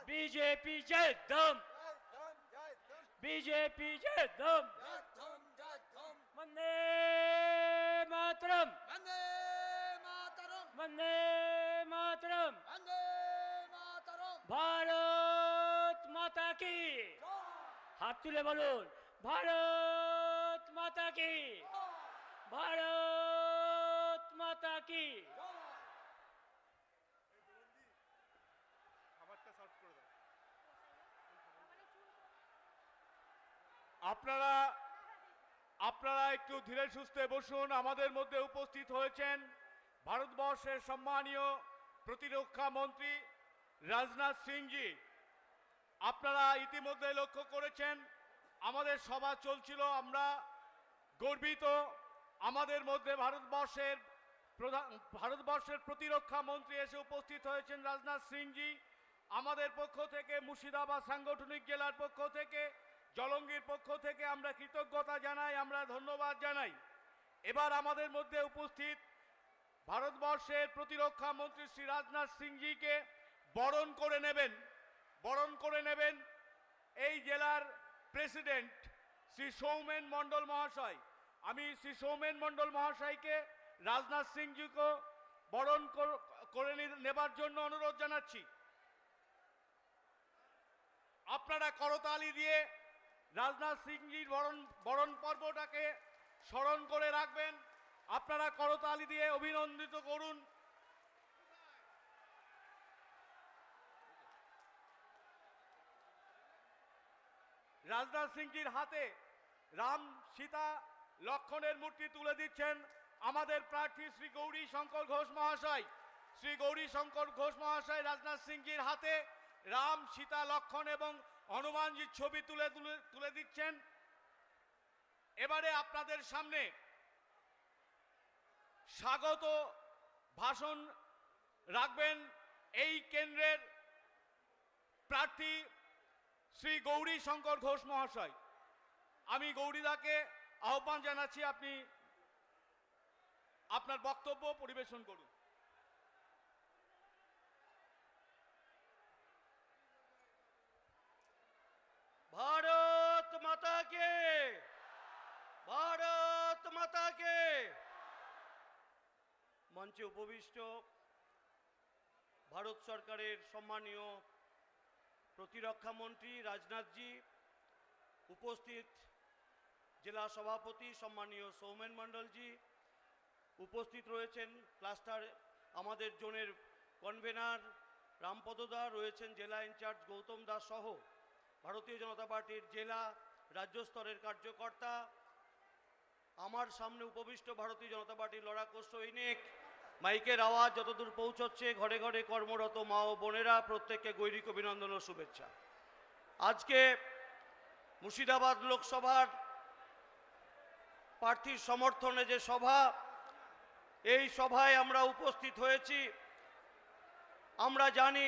BJP जय दम, BJP जय दम, वंदे मातरम, वंदे मातरम, वंदे मातरम, वंदे मातरम। भारत माता की, हाथ तुले बोलुन, भारत माता की, भारत माता की। আপনারা আপনারা একটু ধীরে সুস্থে বসুন। আমাদের মধ্যে উপস্থিত হয়েছেন ভারতবর্ষের সম্মানীয় প্রতিরক্ষা মন্ত্রী রাজনাথ সিংজি। আপনারা ইতিমধ্যে লক্ষ্য করেছেন আমাদের সভা চলছিল, আমরা গর্বিত আমাদের মধ্যে ভারতবর্ষের প্রতিরক্ষা মন্ত্রী এসে উপস্থিত হয়েছেন রাজনাথ সিংজি। আমাদের পক্ষ থেকে, মুর্শিদাবাদ সাংগঠনিক জেলার পক্ষ থেকে, জলঙ্গির পক্ষ থেকে আমরা কৃতজ্ঞতা জানাই, আমরা ধন্যবাদ জানাই। এবার আমাদের মধ্যে উপস্থিত ভারতবর্ষের প্রতিরক্ষা মন্ত্রী শ্রী রাজনাথ সিংজিকে বরণ করে নেবেন এই জেলার প্রেসিডেন্ট শ্রী সৌমেন মণ্ডল মহাশয়। আমি শ্রী সৌমেন মণ্ডল মহাশয়কে রাজনাথ সিংজিকে বরণ করে নেবার জন্য অনুরোধ জানাচ্ছি। আপনারা করতালি দিয়ে রাজনাথ সিংজির বরণ পর্বটাকে স্মরণ করে রাখবেন। আপনারা করতালি দিয়ে অভিনন্দিত করুন। রাজনাথ সিংজির হাতে রাম, সীতা, লক্ষণের মূর্তি তুলে দিচ্ছেন আমাদের প্রার্থী শ্রী গৌরী শঙ্কর ঘোষ মহাশয়। শ্রী গৌরী শঙ্কর ঘোষ মহাশয় রাজনাথ সিংজির হাতে রাম, সীতা, লক্ষণ এবং হনুমানজির ছবি তুলে দিচ্ছেন। এবারে আপনাদের সামনে স্বাগত ভাষণ রাখবেন এই কেন্দ্রের প্রার্থী শ্রী গৌরী শঙ্কর ঘোষ মহাশয়। আমি গৌরীদাকে আহ্বান জানাচ্ছি, আপনি আপনার বক্তব্য পরিবেশন করুন। भारत माता के, भारत माता के। मंचे उपविष्ट भारत सरकारेर सम्मानीय प्रतिरक्षा मंत्री राजनाथ जी, उपस्थित जिला सभापति सम्मानीय सौमेन मंडल जी, उपस्थित रयेछेन क्लास्टार आमादेर जोनेर कनभेनार रामपद दा, रयेछेन जिला इनचार्ज गौतम दास सह भारतीय जनता पार्टीर जिला राज्य स्तरेर कार्यकर्ता, आमार सामने उपविष्ट भारतीय जनता पार्टी लड़ाकू सैनिक, माइकेर आवाज যতদূর পৌঁছচ্ছে घरे घरे কর্মরত মা ও বোনেরা প্রত্যেককে গৈরিক অভিনন্দন ও শুভেচ্ছা। আজকে মুর্শিদাবাদ লোকসভার প্রার্থীর সমর্থনে যে সভা, এই সভায় আমরা উপস্থিত হয়েছি। আমরা জানি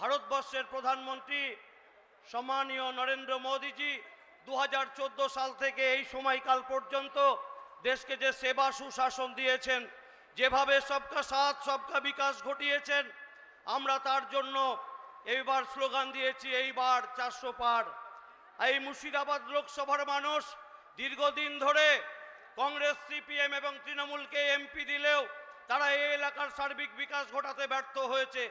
ভারতবর্ষের প্রধানমন্ত্রী সম্মানীয় নরেন্দ্র মোদীজি 2014 সাল থেকে এই সময়কাল পর্যন্ত দেশকে যে সেবা সুশাসন দিয়েছেন, যেভাবে সবকা সাথ সবকা বিকাশ ঘটিয়েছেন, আমরা তার জন্য এইবার স্লোগান দিয়েছি এইবার 400 পার। এই মুর্শিদাবাদ লোকসভার মানুষ দীর্ঘদিন ধরে কংগ্রেস, সিপিএম এবং তৃণমূলকে এমপি দিলেও তারা এই এলাকার সার্বিক বিকাশ ঘটাতে ব্যর্থ হয়েছে।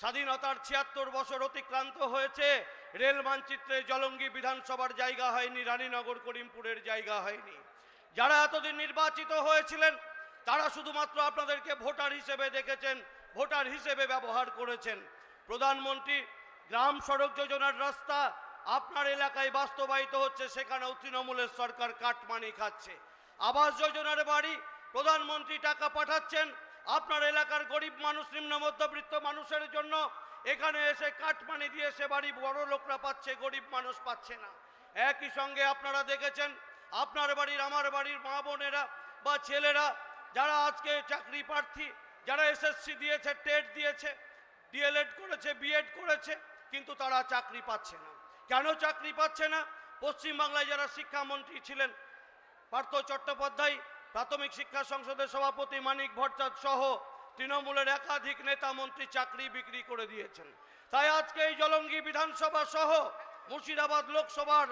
স্বাধীনতার 76 বছর অতিক্রান্ত হয়েছে, রেল মানচিত্রে জলঙ্গি বিধানসভার জায়গা হয়নি, রানীনগর করিমপুরের জায়গা হয়নি। যারা এতদিন নির্বাচিত হয়েছিলেন তারা শুধুমাত্র আপনাদেরকে ভোটার হিসেবে দেখেছেন, ভোটার হিসেবে ব্যবহার করেছেন। প্রধানমন্ত্রী গ্রাম সড়ক যোজনার রাস্তা আপনার এলাকায় বাস্তবায়িত হচ্ছে, সেখানেও তৃণমূলের সরকার কাটমানি খাচ্ছে। আবাস যোজনার বাড়ি প্রধানমন্ত্রী টাকা পাঠাচ্ছেন আপনার এলাকার গরিব মানুষ, নিম্ন মধ্যবিত্ত মানুষের জন্য, এখানে এসে কাটমানি দিয়ে সে বাড়ি বড় লোকরা পাচ্ছে, গরিব মানুষ পাচ্ছে না। একই সঙ্গে আপনারা দেখেছেন আপনার বাড়ির, আমার বাড়ির মা বোনেরা বা ছেলেরা যারা আজকে চাকরি প্রার্থী, যারা এসএসসি দিয়েছে, টেট দিয়েছে, ডিএলএড করেছে, বিএড করেছে, কিন্তু তারা চাকরি পাচ্ছে না। কেন চাকরি পাচ্ছে না? পশ্চিমবাংলায় যারা শিক্ষামন্ত্রী ছিলেন পার্থ চট্টোপাধ্যায়, প্রাথমিক শিক্ষা সংসদের সভাপতি মানিক ভট্টাচার্য সহ তৃণমূলের একাধিক নেতা মন্ত্রী চাকরি বিক্রি করে দিয়েছেন। তাই আজকে এই জলঙ্গি বিধানসভা সহ মুর্শিদাবাদ লোকসভার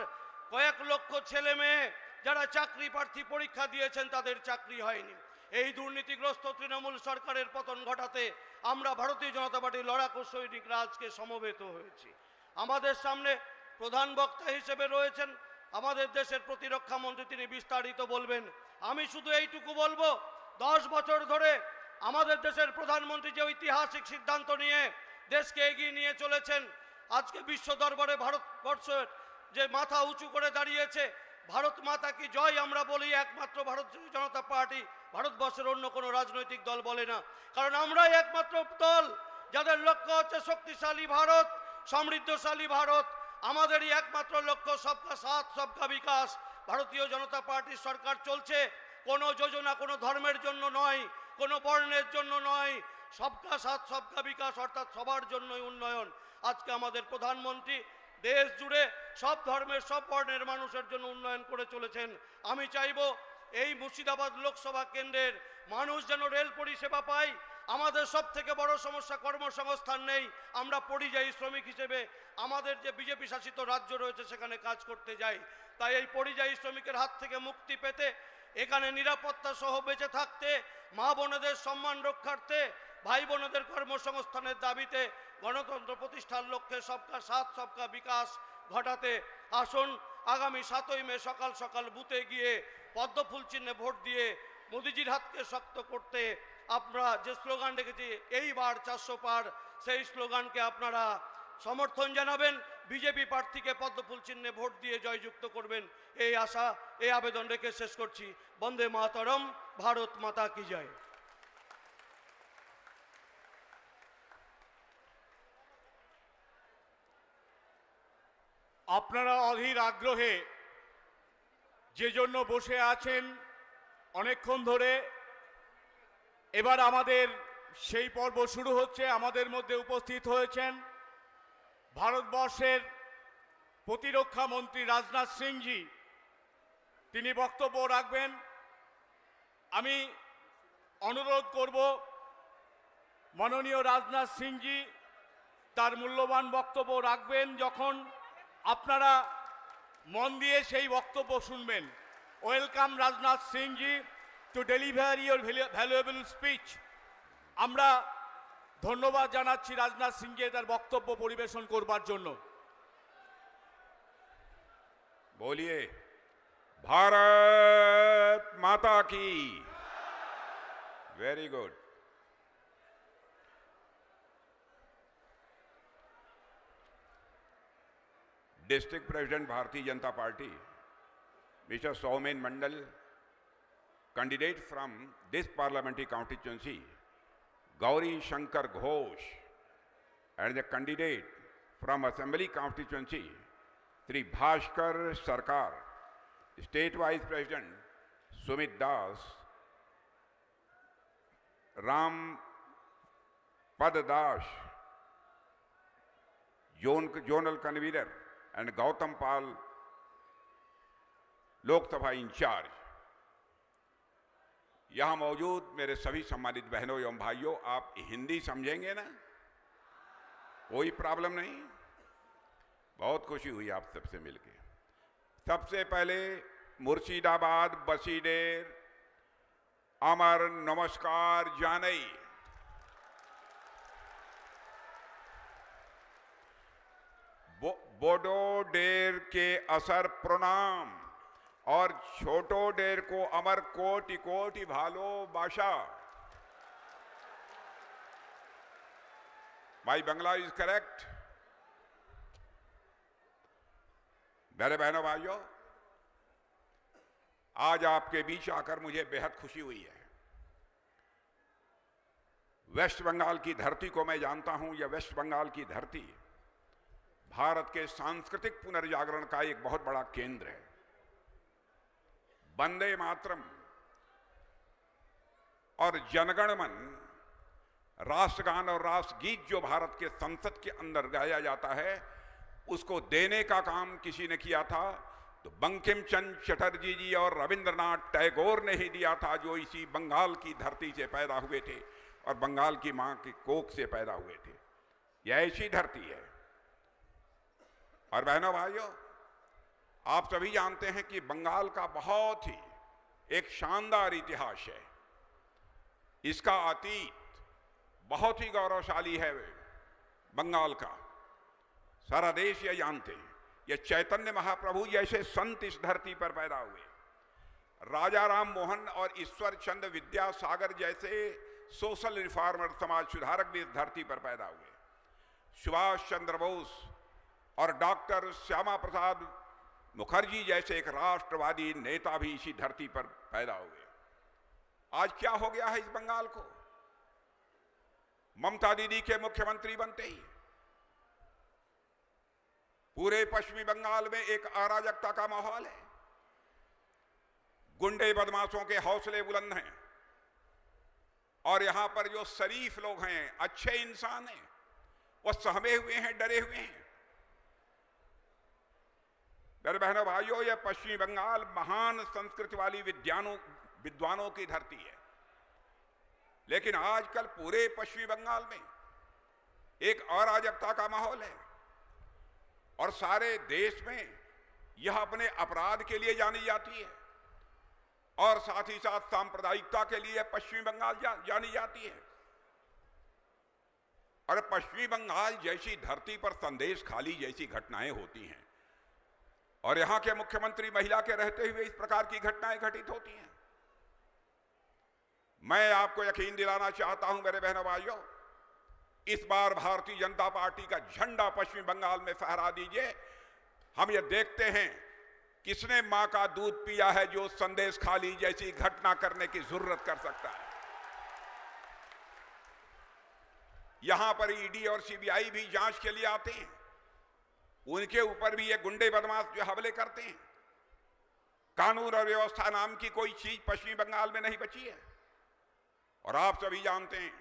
কয়েক লক্ষ ছেলে মেয়ে যারা চাকরি প্রার্থী পরীক্ষা দিয়েছেন তাদের চাকরি হয়নি। এই দুর্নীতিগ্রস্ত তৃণমূল সরকারের পতন ঘটাতে আমরা ভারতীয় জনতা পার্টির লড়াকু সৈনিকরা আজকে সমবেত হয়েছি। আমাদের সামনে প্রধান বক্তা হিসেবে রয়েছেন আমাদের দেশের প্রতিরক্ষা মন্ত্রী, তিনি বিস্তারিত বলবেন। আমি শুধু এইটুকু বলবো, 10 বছর ধরে আমাদের দেশের প্রধানমন্ত্রী যে ঐতিহাসিক সিদ্ধান্ত নিয়ে দেশকে এগিয়ে নিয়ে চলেছেন, আজকে বিশ্ব দরবারে ভারতবর্ষের যে মাথা উঁচু করে দাঁড়িয়েছে, ভারত মাতা কি জয় আমরা বলি একমাত্র ভারতীয় জনতা পার্টি, ভারতবর্ষের অন্য কোনো রাজনৈতিক দল বলে না। কারণ আমরাই একমাত্র দল যাদের লক্ষ্য হচ্ছে শক্তিশালী ভারত, সমৃদ্ধশালী ভারত। আমাদেরই একমাত্র লক্ষ্য সবকা সাথ সবকা বিকাশ। ভারতীয় জনতা পার্টির সরকার চলছে কোনো যোজনা কোনো ধর্মের জন্য নয়, কোনো বর্ণের জন্য নয়, সবকা সাথ সবকা বিকাশ অর্থাৎ সবার জন্যই উন্নয়ন। আজকে আমাদের প্রধানমন্ত্রী দেশ জুড়ে সব ধর্মের সব বর্ণের মানুষের জন্য উন্নয়ন করে চলেছেন। আমি চাইব এই মুর্শিদাবাদ লোকসভা কেন্দ্রের মানুষ যেন রেল পরিষেবা পায়। আমাদের সব থেকে বড় সমস্যা কর্মসংস্থান নেই। আমরা পরিযায়ী শ্রমিক হিসেবে আমাদের যে বিজেপি শাসিত রাজ্য রয়েছে সেখানে কাজ করতে যাই। তাই এই পরিযায়ী শ্রমিকের হাত থেকে মুক্তি পেতে, এখানে নিরাপত্তা সহ বেঁচে থাকতে, মা বোনেদের সম্মান রক্ষার্থে, ভাই বোনেদের কর্মসংস্থানের দাবিতে, গণতন্ত্র প্রতিষ্ঠার লক্ষ্যে সবকা সাথ সবকা বিকাশ ঘটাতে আসুন আগামী 7ই মে সকাল সকাল বুথে গিয়ে পদ্মফুল চিহ্নে ভোট দিয়ে মোদিজির হাতকে শক্ত করতে আমরা যে স্লোগান রেখেছি এইবার 400 পার, সেই স্লোগানকে আপনারা সমর্থন জানাবেন, বিজেপি প্রার্থীকে পদ্মফুল চিহ্নে ভোট দিয়ে জয়যুক্ত করবেন, এই আশা এই আবেদন রেখে শেষ করছি। বন্দে মাতরম, ভারত মাতা কি জয়। আপনারা অধীর আগ্রহে যে জন্য বসে আছেন অনেকক্ষণ ধরে, এবার আমাদের সেই পর্ব শুরু হচ্ছে। আমাদের মধ্যে উপস্থিত হয়েছেন ভারতবর্ষের প্রতিরক্ষা মন্ত্রী রাজনাথ সিংজি, তিনি বক্তব্য রাখবেন। আমি অনুরোধ করব মাননীয় রাজনাথ সিংজি তার মূল্যবান বক্তব্য রাখবেন, যখন আপনারা মন দিয়ে সেই বক্তব্য শুনবেন। Welcome Rajnath Singhji to deliver your valuable speech. আমরা ধন্যবাদ জানাচ্ছি রাজনাথ সিংকে তার বক্তব্য পরিবেশন করবার জন্য। बोलिए भारत माता की। Very good. District president Bharatiya Janata Party mister Soumen Mandal, candidate from this parliamentary constituency Gauri Shankar Ghosh, and the candidate from assembly constituency Shri Bhaskar Sarkar, state vice president Sumit Das, Ram Pada Das, zonal convener, and Gautam Pal, Lok Sabha incharge. यहां मौजूद मेरे सभी सम्मानित बहनों एवं भाइयों, आप हिंदी समझेंगे ना? कोई प्रॉब्लम नहीं। बहुत खुशी हुई आप सबसे मिलके। सबसे पहले मुर्शिदाबाद बसीडेर अमर नमस्कार जानई। बोडो डेर के असर प्रणाम और छोटो डेर को अमर कोटि कोटि भालो बाशा। माई बंगला इज करेक्ट? मेरे बहनों भाइयों, आज आपके बीच आकर मुझे बेहद खुशी हुई है। वेस्ट बंगाल की धरती को मैं जानता हूं। यह वेस्ट बंगाल की धरती भारत के सांस्कृतिक पुनर्जागरण का एक बहुत बड़ा केंद्र है। वंदे मातरम और जनगण मन राष्ट्रगान और राष्ट्रगीत जो भारत के संसद के अंदर गाया जाता है, उसको देने का काम किसी ने किया था तो बंकिम चंद्र चटर्जी जी और रविंद्रनाथ टैगोर ने ही दिया था, जो इसी बंगाल की धरती से पैदा हुए थे और बंगाल की मां की कोख से पैदा हुए थे। यह ऐसी धरती है। और बहनों भाइयों, आप सभी जानते हैं कि बंगाल का बहुत ही एक शानदार इतिहास है। इसका अतीत बहुत ही गौरवशाली है बंगाल का। सारा देश यह जानते हैं। यह चैतन्य महाप्रभु जैसे संत इस धरती पर पैदा हुए, राजा राम मोहन और ईश्वर चंद्र विद्यासागर जैसे सोशल रिफॉर्मर, समाज सुधारक भी इस धरती पर पैदा हुए। सुभाष चंद्र बोस और डॉक्टर श्यामा प्रसाद मुखर्जी जैसे एक राष्ट्रवादी नेता भी इसी धरती पर पैदा हुए। आज क्या हो गया है इस बंगाल को? ममता दीदी के मुख्यमंत्री बनते ही पूरे पश्चिमी बंगाल में एक अराजकता का माहौल है। गुंडे बदमाशों के हौसले बुलंद हैं और यहां पर जो शरीफ लोग हैं, अच्छे इंसान हैं, वो सहमे हुए हैं, डरे हुए हैं। मेरे बहनों भाइयों, यह पश्चिमी बंगाल महान संस्कृति वाली विद्वानों की धरती है। लेकिन आजकल पूरे पश्चिमी बंगाल में एक अराजकता का माहौल है और सारे देश में यह अपने अपराध के लिए जानी जाती है और साथ ही साथ सांप्रदायिकता के लिए पश्चिमी बंगाल जानी जाती है। और पश्चिमी बंगाल जैसी धरती पर संदेश खाली जैसी घटनाएं होती हैं और यहां के मुख्यमंत्री महिला के रहते हुए इस प्रकार की घटनाएं घटित होती हैं। मैं आपको यकीन दिलाना चाहता हूं मेरे बहनों भाइयों, इस बार भारतीय जनता पार्टी का झंडा पश्चिम बंगाल में फहरा दीजिए। हम ये देखते हैं किसने मां का दूध पिया है जो संदेश खाली जैसी घटना करने की जरूरत कर सकता है। यहां पर ईडी और सीबीआई भी जांच के लिए आते हैं, उनके ऊपर भी ये गुंडे बदमाश जो हमले करते हैं। कानून और व्यवस्था नाम की कोई चीज पश्चिमी बंगाल में नहीं बची है। और आप सभी जानते हैं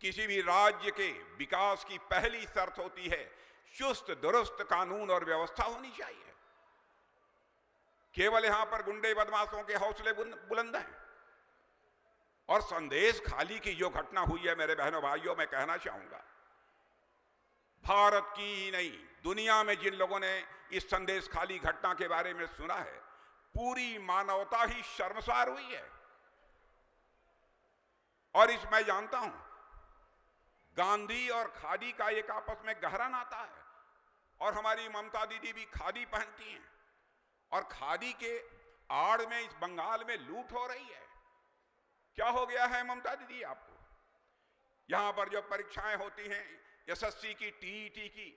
किसी भी राज्य के विकास की पहली शर्त होती है चुस्त दुरुस्त कानून और व्यवस्था होनी चाहिए। केवल यहां पर गुंडे बदमाशों के हौसले बुलंद हैं और संदेश खाली की जो घटना हुई है मेरे बहनों भाइयों, मैं कहना चाहूंगा भारत की ही नहीं दुनिया में जिन लोगों ने इस संदेश खाली घटना के बारे में सुना है, पूरी मानवता ही शर्मसार हुई है। और इस मैं जानता हूं गांधी और खादी का एक आपस में गहरा नाता है और हमारी ममता दीदी भी खादी पहनती हैं और खादी के आड़ में इस बंगाल में लूट हो रही है। क्या हो गया है ममता दीदी आपको? यहां पर जो परीक्षाएं होती हैं एसएससी की, टीईटी की,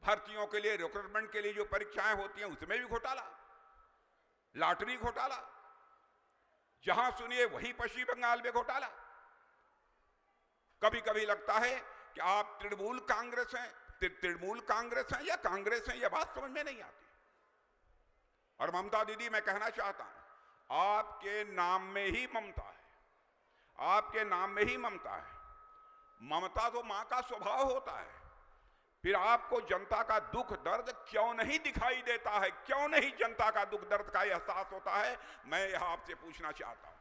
भर्तियों के लिए, रिक्रूटमेंट के लिए जो परीक्षाएं होती हैं उसमें भी घोटाला, लॉटरी घोटाला, जहां सुनिए वही पश्चिमी बंगाल में घोटाला। कभी कभी लगता है कि आप तृणमूल कांग्रेस हैं या कांग्रेस हैं, यह बात समझ में नहीं आती। और ममता दीदी, मैं कहना चाहता हूं आपके नाम में ही ममता है, आपके नाम में ही ममता है। ममता तो मां का स्वभाव होता है, फिर आपको जनता का दुख दर्द क्यों नहीं दिखाई देता है? क्यों नहीं जनता का दुख दर्द का एहसास होता है? मैं यह आपसे पूछना चाहता हूं।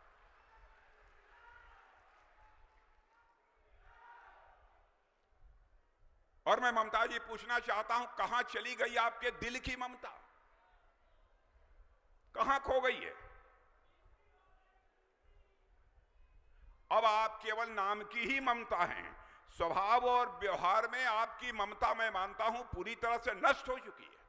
और मैं ममता जी पूछना चाहता हूं, कहां चली गई आपके दिल की ममता? कहां खो गई है? अब आप केवल नाम की ही ममता हैं, स्वभाव और व्यवहार में आपकी ममता मैं मानता हूं पूरी तरह से नष्ट हो चुकी है।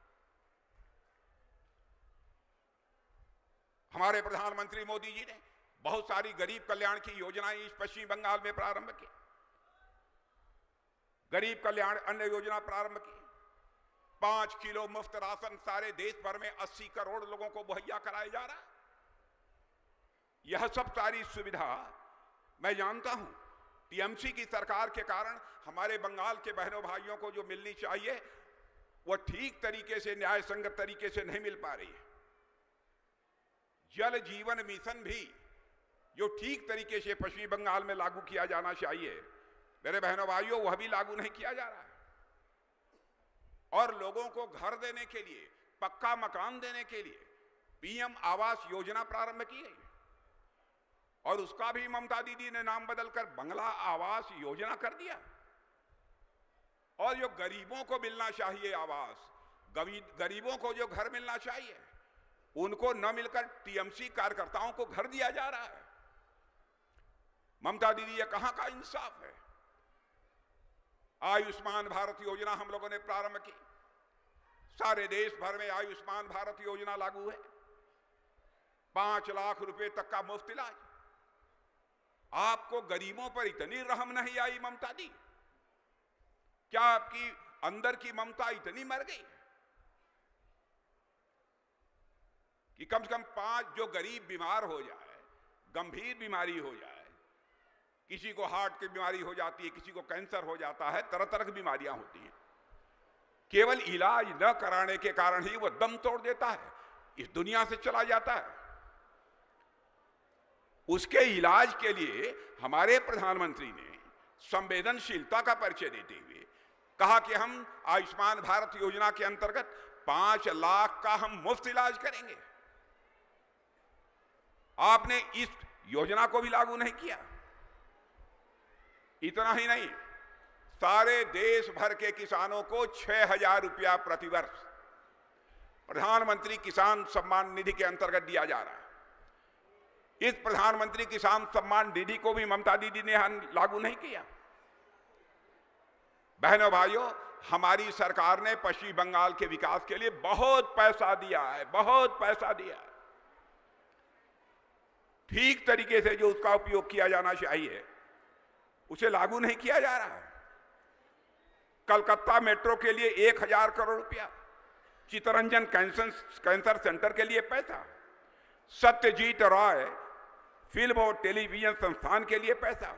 हमारे प्रधानमंत्री मोदी जी ने बहुत सारी गरीब कल्याण की योजनाएं इस पश्चिमी बंगाल में प्रारंभ की। गरीब कल्याण अन्न योजना प्रारंभ की, 5 किलो मुफ्त राशन सारे देश भर में 80 करोड़ लोगों को मुहैया कराया जा रहा। यह सब सारी सुविधा मैं जानता हूं टीएमसी की सरकार के कारण हमारे बंगाल के बहनों भाइयों को जो मिलनी चाहिए वह ठीक तरीके से, न्याय संगत तरीके से नहीं मिल पा रही है। जल जीवन मिशन भी जो ठीक तरीके से पश्चिमी बंगाल में लागू किया जाना चाहिए मेरे बहनों भाइयों, वह भी लागू नहीं किया जा रहा है। और लोगों को घर देने के लिए, पक्का मकान देने के लिए पीएम आवास योजना प्रारंभ की गई और उसका भी ममता दीदी ने नाम बदलकर बंगला आवास योजना कर दिया। और जो गरीबों को मिलना चाहिए आवास, गरीबों को जो घर मिलना चाहिए, उनको न मिलकर टीएमसी कार्यकर्ताओं को घर दिया जा रहा है। ममता दीदी, ये कहां का इंसाफ है? आयुष्मान भारत योजना हम लोगों ने प्रारंभ की, सारे देश भर में आयुष्मान भारत योजना लागू है, 5 लाख रुपए तक का मुफ्त इलाज। आपको गरीबों पर इतनी रहम नहीं आई ममता दी? क्या आपकी अंदर की ममता इतनी मर गई कि कम से कम 5 जो गरीब बीमार हो जाए, गंभीर बीमारी हो जाए, किसी को हार्ट की बीमारी हो जाती है, किसी को कैंसर हो जाता है, तरह तरह की बीमारियां होती हैं, केवल इलाज न कराने के कारण ही वो दम तोड़ देता है, इस दुनिया से चला जाता है। उसके इलाज के लिए हमारे प्रधानमंत्री ने संवेदनशीलता का परिचय देते हुए कहा कि हम आयुष्मान भारत योजना के अंतर्गत 5 लाख का हम मुफ्त इलाज करेंगे। आपने इस योजना को भी लागू नहीं किया। इतना ही नहीं, सारे देश भर के किसानों को 6,000 रुपया प्रतिवर्ष प्रधानमंत्री किसान सम्मान निधि के अंतर्गत दिया जा रहा है। इस प्रधानमंत्री किसान सम्मान निधि को भी ममता दीदी ने लागू नहीं किया। बहनों भाइयों, हमारी सरकार ने पश्चिम बंगाल के विकास के लिए बहुत पैसा दिया है, बहुत पैसा दिया है। ठीक तरीके से जो उसका उपयोग किया जाना चाहिए उसे लागू नहीं किया जा रहा है। कलकत्ता मेट्रो के लिए 1,000 करोड़ रुपया, चित्तरंजन कैंसर सेंटर के लिए पैसा, सत्यजीत राय फिल्म और टेलीविजन संस्थान के लिए पैसा,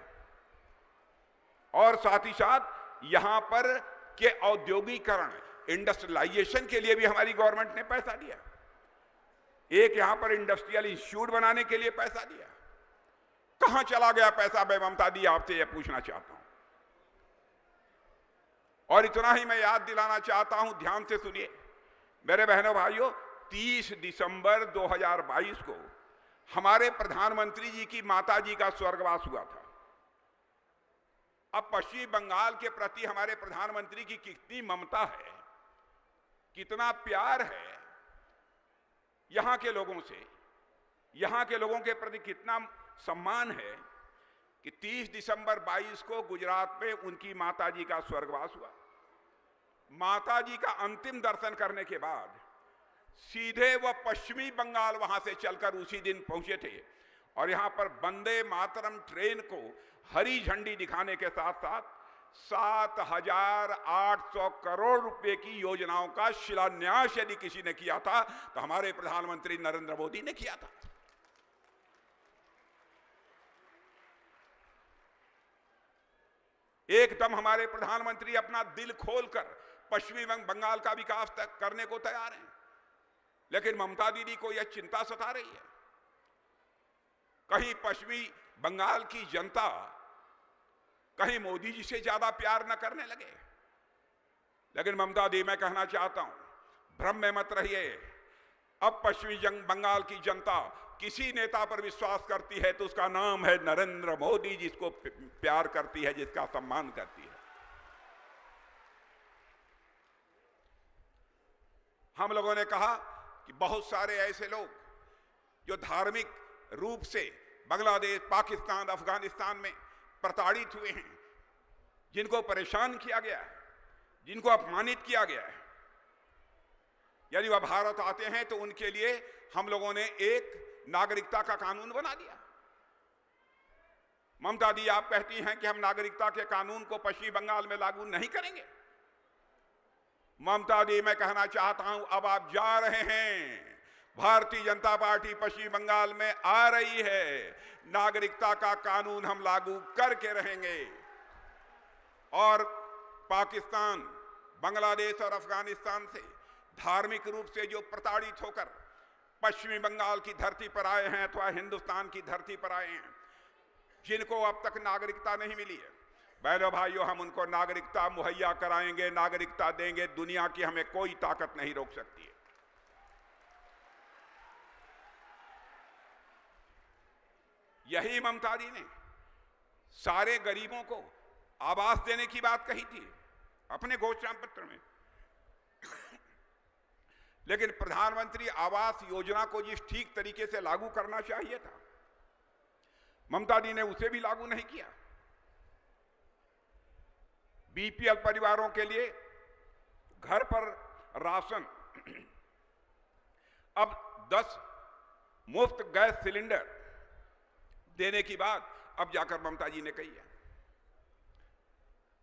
और साथ ही साथ यहां पर के औद्योगिकरण, इंडस्ट्रियलाइजेशन के लिए भी हमारी गवर्नमेंट ने पैसा दिया। एक यहां पर इंडस्ट्रियल इंस्टीट्यूट बनाने के लिए पैसा दिया। कहां चला गया पैसा? मैं ममता दी आपसे यह पूछना चाहता हूं। और इतना ही मैं याद दिलाना चाहता हूं, ध्यान से सुनिए मेरे बहनों भाइयों, 30 दिसंबर 2022 को हमारे प्रधानमंत्री जी की माता जी का स्वर्गवास हुआ था। अब पश्चिम बंगाल के प्रति हमारे प्रधानमंत्री की कितनी ममता है, कितना प्यार है यहां के लोगों से, यहां के लोगों के प्रति कितना सम्मान है कि 30 दिसंबर 22 को गुजरात में उनकी माताजी का स्वर्गवास हुआ। माताजी का अंतिम दर्शन करने के बाद सीधे वह पश्चिमी बंगाल वहां से चलकर उसी दिन पहुंचे थे और यहां पर वंदे मातरम ट्रेन को हरी झंडी दिखाने के साथ साथ 7,800 करोड़ रुपए की योजनाओं का शिलान्यास यदि किसी ने किया था तो हमारे प्रधानमंत्री नरेंद्र मोदी ने किया था। एकदम हमारे प्रधानमंत्री अपना दिल खोलकर पश्चिमी बंगाल का विकास तक करने को तैयार हैं, लेकिन ममता दीदी को यह चिंता सता रही है कहीं पश्चिमी बंगाल की जनता कहीं मोदी जी से ज्यादा प्यार न करने लगे। लेकिन ममता दी, मैं कहना चाहता हूं, भ्रम में मत रहिए। अब पश्चिमी बंगाल की जनता किसी नेता पर विश्वास करती है तो उसका नाम है नरेंद्र मोदी, जिसको प्यार करती है, जिसका सम्मान करती है। हम लोगों ने कहा कि बहुत सारे ऐसे लोग जो धार्मिक रूप से बांग्लादेश, पाकिस्तान, अफगानिस्तान में प्रताड़ित हुए हैं, जिनको परेशान किया गया है, जिनको अपमानित किया गया है, यदि वह भारत आते हैं तो उनके लिए हम लोगों ने एक नागरिकता का कानून बना दिया। ममता दी, आप कहती हैं कि हम नागरिकता के कानून को पश्चिम बंगाल में लागू नहीं करेंगे। ममता दी, मैं कहना चाहता हूं, अब आप जा रहे हैं, भारतीय जनता पार्टी पश्चिम बंगाल में आ रही है, नागरिकता का कानून हम लागू करके रहेंगे। और पाकिस्तान, बांग्लादेश और अफगानिस्तान से धार्मिक रूप से जो प्रताड़ित होकर पश्चिमी बंगाल की धरती पर आए हैं अथवा हिंदुस्तान की धरती पर आए हैं, जिनको अब तक नागरिकता नहीं मिली है, बहनों भाइयों, हम उनको नागरिकता मुहैया कराएंगे, नागरिकता देंगे। दुनिया की हमें कोई ताकत नहीं रोक सकती है। यही ममता दी ने सारे गरीबों को आवास देने की बात कही थी। अपने घोषणा पत्र में। लेकिन प्रधानमंत्री आवास योजना को जिस ठीक तरीके से लागू करना चाहिए था, ममता दी ने उसे भी लागू नहीं किया। बीपीएल परिवारों के लिए घर पर राशन, अब 10 मुफ्त गैस सिलेंडर देने की बात अब जाकर ममता जी ने कही है।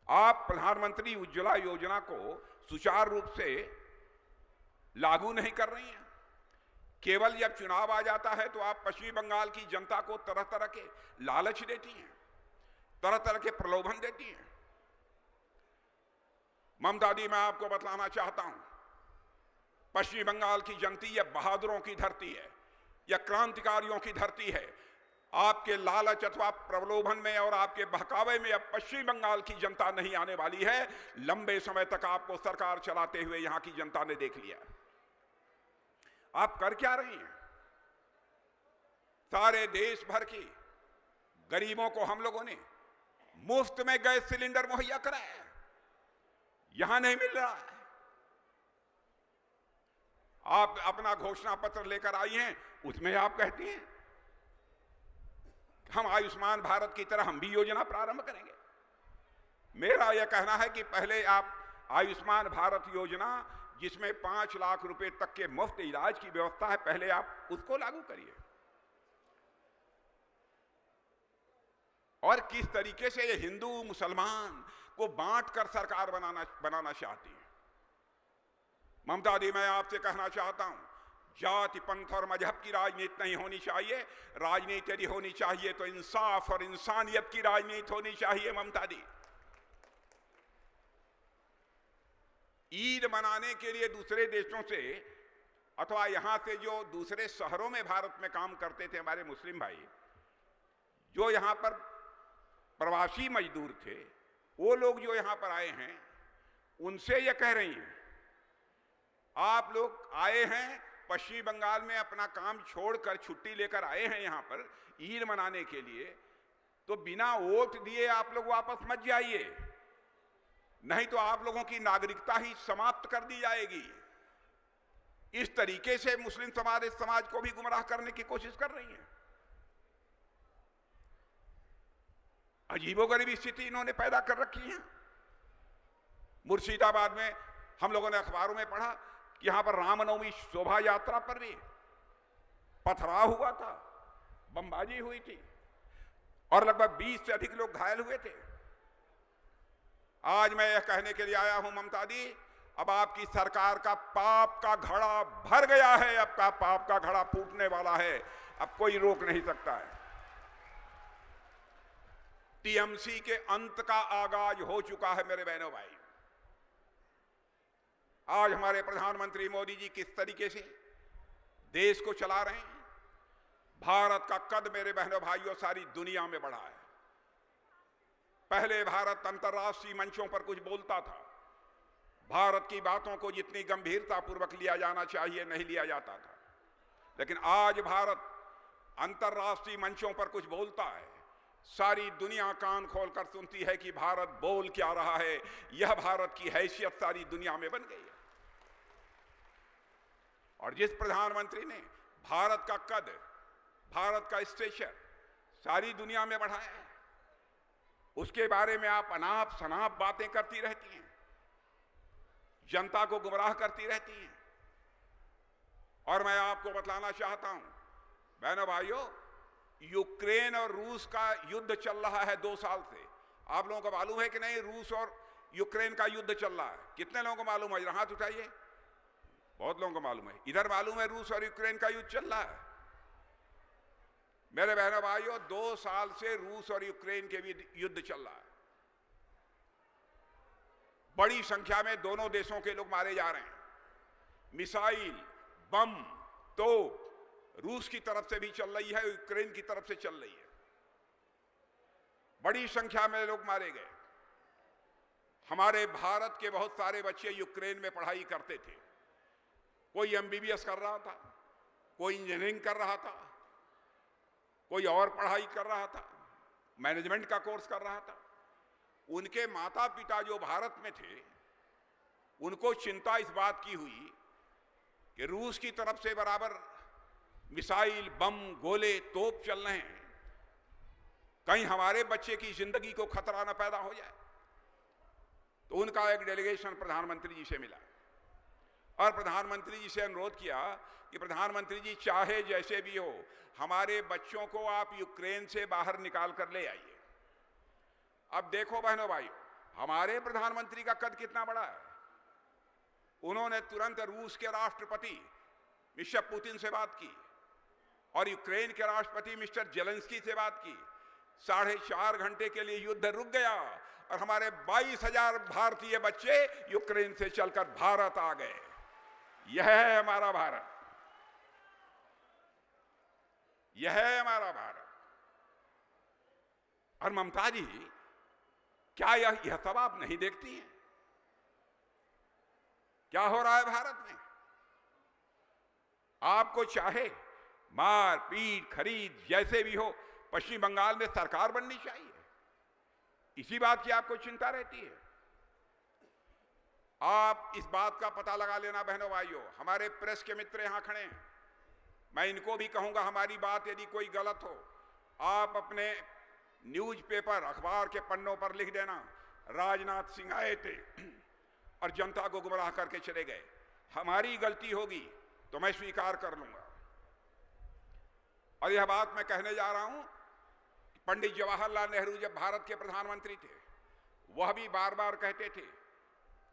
आप प्रधानमंत्री उज्ज्वला योजना को सुचारू रूप से लागू नहीं कर रही हैं। केवल जब चुनाव आ जाता है तो आप पश्चिम बंगाल की जनता को तरह तरह के लालच देती हैं, तरह तरह के प्रलोभन देती हैं। ममता दी, मैं आपको बतलाना चाहता हूं, पश्चिम बंगाल की जनता यह बहादुरों की धरती है, यह क्रांतिकारियों की धरती है। आपके लालच अथवा प्रलोभन में और आपके बहकावे में अब पश्चिम बंगाल की जनता नहीं आने वाली है। लंबे समय तक आपको सरकार चलाते हुए यहां की जनता ने देख लिया। आप कर क्या रही हैं? सारे देश भर की गरीबों को हम लोगों ने मुफ्त में गैस सिलेंडर मुहैया कराया है, यहां नहीं मिल रहा है। आप अपना घोषणा पत्र लेकर आई हैं, उसमें आप कहती हैं हम आयुष्मान भारत की तरह हम भी योजना प्रारंभ करेंगे। मेरा यह कहना है कि पहले आप आयुष्मान भारत योजना, जिसमें 5 लाख रुपए तक के मुफ्त इलाज की व्यवस्था है, पहले आप उसको लागू करिए। और किस तरीके से ये हिंदू मुसलमान को बांटकर सरकार बनाना चाहती है। ममता दी, मैं आपसे कहना चाहता हूं, जाति पंथ और मजहब की राजनीति नहीं होनी चाहिए। राजनीति यदि होनी चाहिए तो इंसाफ और इंसानियत की राजनीति होनी चाहिए। ममता दी, ईद मनाने के लिए दूसरे देशों से अथवा यहां से जो दूसरे शहरों में भारत में काम करते थे हमारे मुस्लिम भाई, जो यहां पर प्रवासी मजदूर थे, वो लोग जो यहां पर आए हैं, उनसे ये कह रही हैं, आप लोग आए हैं पश्चिम बंगाल में अपना काम छोड़कर छुट्टी लेकर आए हैं यहां पर ईद मनाने के लिए, तो बिना वोट दिए आप लोग वापस मत जाइए, नहीं तो आप लोगों की नागरिकता ही समाप्त कर दी जाएगी। इस तरीके से मुस्लिम समाज इस समाज को भी गुमराह करने की कोशिश कर रही है। अजीबोगरीब स्थिति इन्होंने पैदा कर रखी है। मुर्शिदाबाद में हम लोगों ने अखबारों में पढ़ा कि यहां पर रामनवमी शोभा यात्रा पर भी पथराव हुआ था, बमबाजी हुई थी और लगभग 20 से अधिक लोग घायल हुए थे। आज मैं यह कहने के लिए आया हूं, ममता दी, अब आपकी सरकार का पाप का घड़ा भर गया है, अब का पाप का घड़ा फूटने वाला है, अब कोई रोक नहीं सकता है। टीएमसी के अंत का आगाज हो चुका है मेरे बहनों भाई। आज हमारे प्रधानमंत्री मोदी जी किस तरीके से देश को चला रहे हैं। भारत का कद मेरे बहनों भाइयों सारी दुनिया में बढ़ा है। पहले भारत अंतर्राष्ट्रीय मंचों पर कुछ बोलता था, भारत की बातों को जितनी गंभीरता पूर्वक लिया जाना चाहिए नहीं लिया जाता था, लेकिन आज भारत अंतर्राष्ट्रीय मंचों पर कुछ बोलता है, सारी दुनिया कान खोलकर सुनती है कि भारत बोल क्या रहा है। यह भारत की हैसियत सारी दुनिया में बन गई है। और जिस प्रधानमंत्री ने भारत का कद, भारत का स्टेचर सारी दुनिया में बढ़ाया है, उसके बारे में आप अनाप शनाप बातें करती रहती हैं, जनता को गुमराह करती रहती हैं। और मैं आपको बतलाना चाहता हूं बहनों भाइयों, यूक्रेन और रूस का युद्ध चल रहा है 2 साल से। आप लोगों को मालूम है कि नहीं रूस और यूक्रेन का युद्ध चल रहा है? कितने लोगों को मालूम है? हाथ उठाइए। बहुत लोगों को मालूम है। इधर मालूम है रूस और यूक्रेन का युद्ध चल रहा है। मेरे बहनों भाइयों, 2 साल से रूस और यूक्रेन के बीच युद्ध चल रहा है। बड़ी संख्या में दोनों देशों के लोग मारे जा रहे हैं। मिसाइल, बम, तोप रूस की तरफ से भी चल रही है, यूक्रेन की तरफ से चल रही है। बड़ी संख्या में लोग मारे गए। हमारे भारत के बहुत सारे बच्चे यूक्रेन में पढ़ाई करते थे। कोई एमबीबीएस कर रहा था, कोई इंजीनियरिंग कर रहा था, कोई और पढ़ाई कर रहा था, मैनेजमेंट का कोर्स कर रहा था। उनके माता पिता जो भारत में थे उनको चिंता इस बात की हुई कि रूस की तरफ से बराबर मिसाइल, बम, गोले, तोप चल रहे हैं, कहीं हमारे बच्चे की जिंदगी को खतरा न पैदा हो जाए। तो उनका एक डेलीगेशन प्रधानमंत्री जी से मिला और प्रधानमंत्री जी से अनुरोध किया कि प्रधानमंत्री जी, चाहे जैसे भी हो, हमारे बच्चों को आप यूक्रेन से बाहर निकाल कर ले आइए। अब देखो बहनों भाइयों, हमारे प्रधानमंत्री का कद कितना बड़ा है। उन्होंने तुरंत रूस के राष्ट्रपति मिस्टर पुतिन से बात की और यूक्रेन के राष्ट्रपति मिस्टर जेलेंस्की से बात की। 4.5 घंटे के लिए युद्ध रुक गया और हमारे 22,000 भारतीय बच्चे यूक्रेन से चलकर भारत आ गए। यह है हमारा भारत, यह है हमारा भारत। और ममता जी, क्या यह सब आप नहीं देखती हैं? क्या हो रहा है भारत में? आपको चाहे मार पीट खरीद जैसे भी हो, पश्चिम बंगाल में सरकार बननी चाहिए, इसी बात की आपको चिंता रहती है। आप इस बात का पता लगा लेना बहनों भाइयों, हमारे प्रेस के मित्र यहां खड़े हैं, मैं इनको भी कहूंगा, हमारी बात यदि कोई गलत हो, आप अपने न्यूज़पेपर, अखबार के पन्नों पर लिख देना, राजनाथ सिंह आए थे और जनता को गुमराह करके चले गए। हमारी गलती होगी तो मैं स्वीकार कर लूंगा। और यह बात मैं कहने जा रहा हूं कि पंडित जवाहरलाल नेहरू जब भारत के प्रधानमंत्री थे, वह भी बार बार कहते थे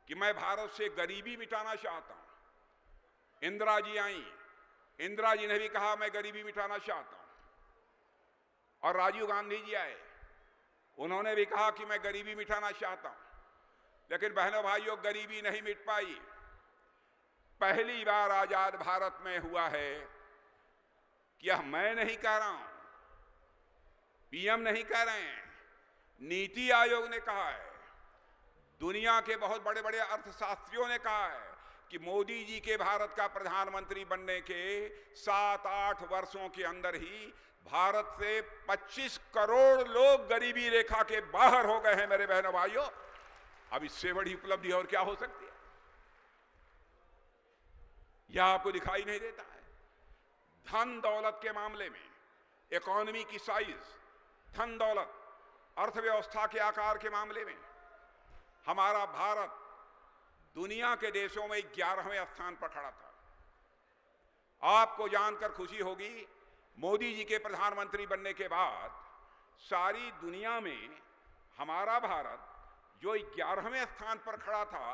कि मैं भारत से गरीबी मिटाना चाहता हूं। इंदिरा जी आई, इंदिरा जी ने भी कहा मैं गरीबी मिटाना चाहता हूं। और राजीव गांधी जी आए, उन्होंने भी कहा कि मैं गरीबी मिटाना चाहता हूं। लेकिन बहनों भाइयों, गरीबी नहीं मिट पाई। पहली बार आजाद भारत में हुआ है कि यह मैं नहीं कह रहा हूं, पीएम नहीं कह रहे हैं, नीति आयोग ने कहा है, दुनिया के बहुत बड़े बड़े अर्थशास्त्रियों ने कहा है कि मोदी जी के भारत का प्रधानमंत्री बनने के 7-8 वर्षों के अंदर ही भारत से 25 करोड़ लोग गरीबी रेखा के बाहर हो गए हैं। मेरे बहनों भाइयों, अब इससे बड़ी उपलब्धि और क्या हो सकती है? यह आपको दिखाई नहीं देता है? धन दौलत के मामले में, इकोनॉमी की साइज, धन दौलत, अर्थव्यवस्था के आकार के मामले में हमारा भारत दुनिया के देशों में 11वें स्थान पर खड़ा था। आपको जानकर खुशी होगी, मोदी जी के प्रधानमंत्री बनने के बाद सारी दुनिया में हमारा भारत जो 11वें स्थान पर खड़ा था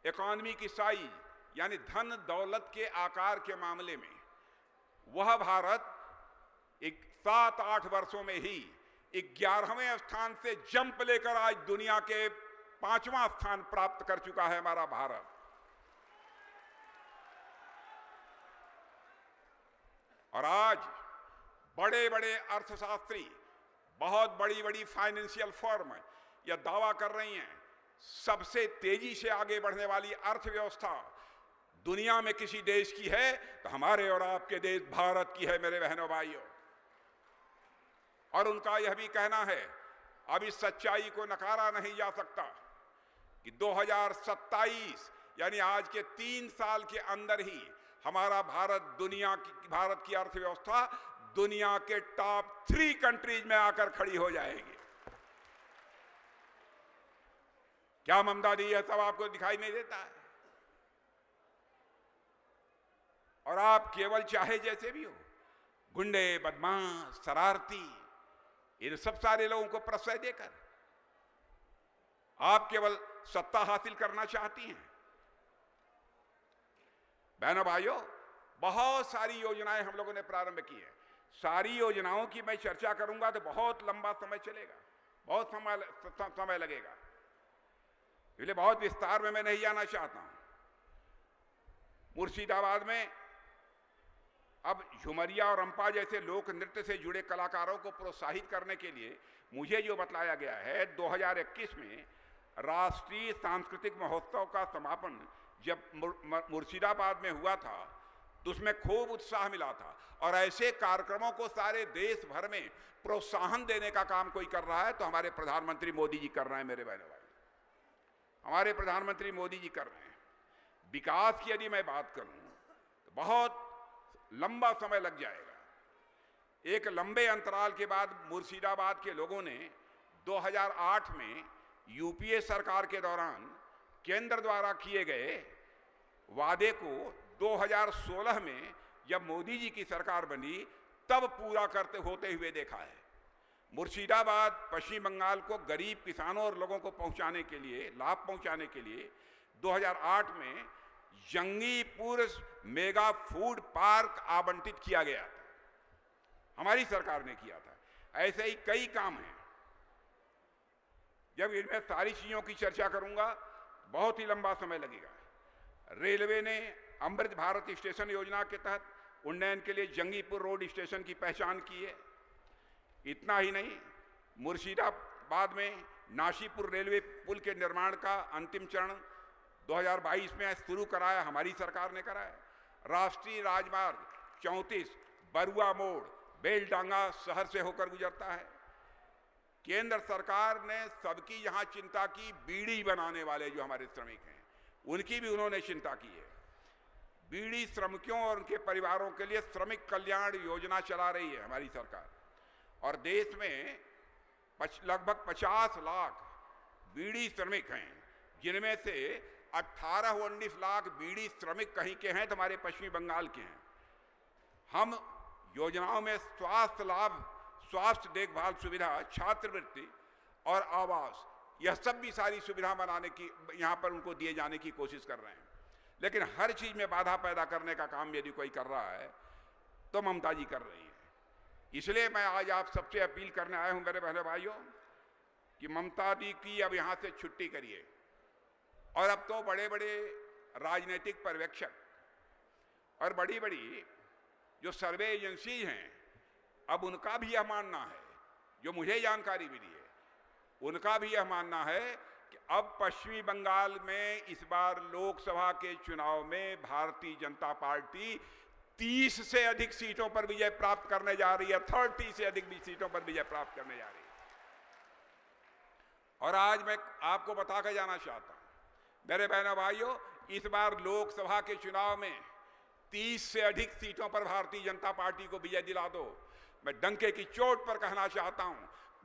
इकोनॉमी की साइज यानी धन दौलत के आकार के मामले में, वह भारत 7-8 वर्षों में ही 11वें स्थान से जंप लेकर आज दुनिया के 5वां स्थान प्राप्त कर चुका है हमारा भारत। और आज बड़े बड़े अर्थशास्त्री, बहुत बड़ी बड़ी फाइनेंशियल फर्म यह दावा कर रही हैं, सबसे तेजी से आगे बढ़ने वाली अर्थव्यवस्था दुनिया में किसी देश की है तो हमारे और आपके देश भारत की है मेरे बहनों भाइयों। और उनका यह भी कहना है, अब इस सच्चाई को नकारा नहीं जा सकता कि 2027 यानी आज के 3 साल के अंदर ही हमारा भारत भारत की अर्थव्यवस्था दुनिया के टॉप 3 कंट्रीज में आकर खड़ी हो जाएगी। क्या ममता दी, यह सब आपको दिखाई नहीं देता है? और आप केवल चाहे जैसे भी हो, गुंडे, बदमाश, शरारती, इन सब सारे लोगों को प्रश्रय देकर आप केवल सत्ता हासिल करना चाहती हैं। बहनों भाइयों, बहुत सारी योजनाएं हम लोगों ने प्रारंभ की है। सारी योजनाओं की मैं चर्चा करूंगा तो बहुत लंबा समय चलेगा, बहुत समय लगेगा, इसलिए बहुत विस्तार में मैं नहीं जाना चाहता हूं। मुर्शिदाबाद में अब झुमरिया और रंपा जैसे लोक नृत्य से जुड़े कलाकारों को प्रोत्साहित करने के लिए मुझे जो बतलाया गया है, 2021 में राष्ट्रीय सांस्कृतिक महोत्सव का समापन जब मुर्शिदाबाद में हुआ था तो उसमें खूब उत्साह मिला था। और ऐसे कार्यक्रमों को सारे देश भर में प्रोत्साहन देने का काम कोई कर रहा है तो हमारे प्रधानमंत्री मोदी जी कर रहे हैं मेरे बहनों भाई। हमारे प्रधानमंत्री मोदी जी कर रहे हैं। विकास की यदि मैं बात करूं तो बहुत लंबा समय लग जाएगा। एक लंबे अंतराल के बाद मुर्शिदाबाद के लोगों ने 2008 में यूपीए सरकार के दौरान केंद्र द्वारा किए गए वादे को 2016 में जब मोदी जी की सरकार बनी तब पूरा करते होते हुए देखा है। मुर्शिदाबाद पश्चिम बंगाल को गरीब किसानों और लोगों को पहुंचाने के लिए, लाभ पहुंचाने के लिए 2008 में जंगीपुर मेगा फूड पार्क आवंटित किया गया था, हमारी सरकार ने किया था। ऐसे ही कई काम हैं। जब इनमें सारी चीजों की चर्चा करूंगा बहुत ही लंबा समय लगेगा। रेलवे ने अमृत भारत स्टेशन योजना के तहत उन्नयन के लिए जंगीपुर रोड स्टेशन की पहचान की है। इतना ही नहीं, मुर्शिदाबाद में नाशीपुर रेलवे पुल के निर्माण का अंतिम चरण 2022 में शुरू कराया, हमारी सरकार ने कराया। राष्ट्रीय राजमार्ग 34 बरुआ मोड़ बेलडांगा शहर से होकर गुजरता है। केंद्र सरकार ने सबकी यहां चिंता की, बीड़ी बनाने वाले जो हमारे श्रमिक हैं उनकी भी उन्होंने चिंता की है। बीड़ी श्रमिकों और उनके परिवारों के लिए श्रमिक कल्याण योजना चला रही है हमारी सरकार। और देश में लगभग 50 लाख बीड़ी श्रमिक हैं, जिनमें से 18-19 लाख बीड़ी श्रमिक कहीं के हैं तो हमारे पश्चिमी बंगाल के हैं। हम योजनाओं में स्वास्थ्य लाभ, स्वास्थ्य देखभाल सुविधा, छात्रवृत्ति और आवास, यह सब भी सारी सुविधा बनाने की यहाँ पर उनको दिए जाने की कोशिश कर रहे हैं। लेकिन हर चीज में बाधा पैदा करने का काम यदि कोई कर रहा है तो ममता जी कर रही है। इसलिए मैं आज आप सबसे अपील करने आया हूं मेरे बहनों भाइयों कि ममता जी की अब यहां से छुट्टी करिए। और अब तो बड़े बड़े राजनीतिक पर्यवेक्षक और बड़ी बड़ी जो सर्वे एजेंसी हैं, अब उनका भी यह मानना है, जो मुझे जानकारी मिली है, उनका भी यह मानना है कि अब पश्चिमी बंगाल में इस बार लोकसभा के चुनाव में भारतीय जनता पार्टी 30 से अधिक सीटों पर विजय प्राप्त करने जा रही है, 30 से अधिक सीटों पर विजय प्राप्त करने जा रही है। और आज मैं आपको बता के जाना चाहता हूं मेरे बहनों भाइयों, इस बार लोकसभा के चुनाव में 30 से अधिक सीटों पर भारतीय जनता पार्टी को विजय दिला दो। मैं डंके की चोट पर कहना चाहता हूं,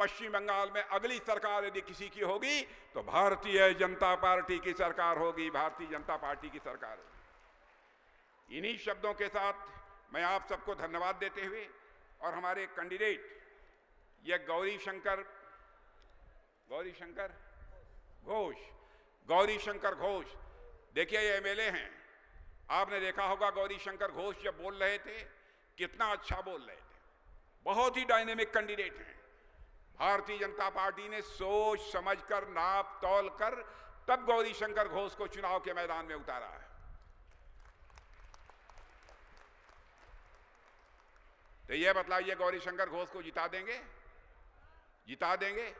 पश्चिम बंगाल में अगली सरकार यदि किसी की होगी तो भारतीय जनता पार्टी की सरकार होगी, भारतीय जनता पार्टी की सरकार होगी। इन्हीं शब्दों के साथ मैं आप सबको धन्यवाद देते हुए और हमारे कैंडिडेट ये गौरी शंकर घोष, देखिए ये एमएलए हैं। आपने देखा होगा गौरी शंकर घोष जब बोल रहे थे कितना अच्छा बोल रहे थे, बहुत ही डायनेमिक कैंडिडेट हैं। भारतीय जनता पार्टी ने सोच समझकर, नाप तौल कर तब गौरी शंकर घोष को चुनाव के मैदान में उतारा है। तो यह बतलाइए, गौरी शंकर घोष को जिता देंगे? जिता देंगे?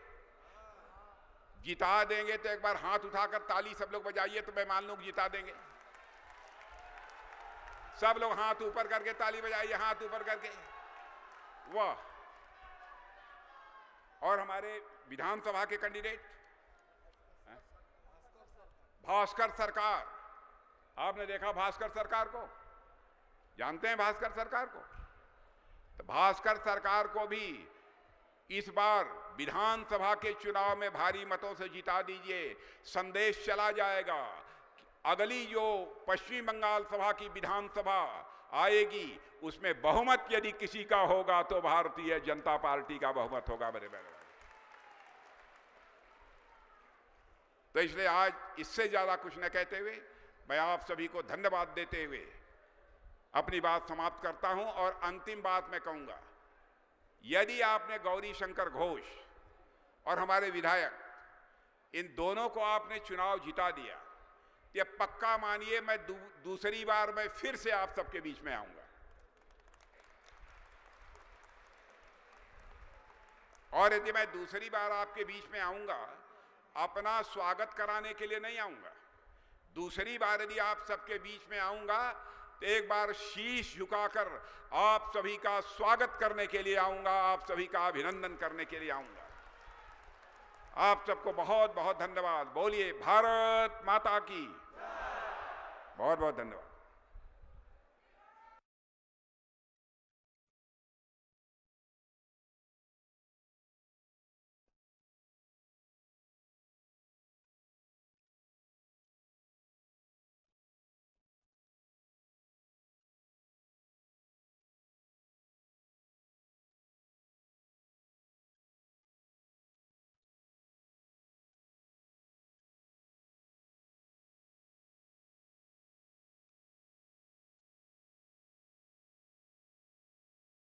जिता देंगे तो एक बार हाथ उठाकर ताली सब लोग बजाइए तो मैं मान लूं जिता देंगे। सब लोग हाथ ऊपर करके ताली बजाइए, हाथ ऊपर करके, वाह। और हमारे विधानसभा के कैंडिडेट भास्कर सरकार, आपने देखा भास्कर सरकार को, जानते हैं भास्कर सरकार को? तो भास्कर सरकार को भी इस बार विधानसभा के चुनाव में भारी मतों से जिता दीजिए। संदेश चला जाएगा कि अगली जो पश्चिम बंगाल सभा की विधानसभा आएगी उसमें बहुमत यदि किसी का होगा तो भारतीय जनता पार्टी का बहुमत होगा मेरे बहनों। तो इसलिए आज इससे ज्यादा कुछ न कहते हुए मैं आप सभी को धन्यवाद देते हुए अपनी बात समाप्त करता हूं। और अंतिम बात मैं कहूंगा, यदि आपने गौरी शंकर घोष और हमारे विधायक इन दोनों को आपने चुनाव जिता दिया, ये पक्का मानिए मैं दूसरी बार मैं फिर से आप सबके बीच में आऊंगा। और यदि मैं दूसरी बार आपके बीच में आऊंगा, अपना स्वागत कराने के लिए नहीं आऊंगा। दूसरी बार यदि आप सबके बीच में आऊंगा तो एक बार शीश झुकाकर आप सभी का स्वागत करने के लिए आऊंगा, आप सभी का अभिनंदन करने के लिए आऊंगा। आप सबको बहुत बहुत धन्यवाद। बोलिए भारत माता की। बहुत बहुत धन्यवाद।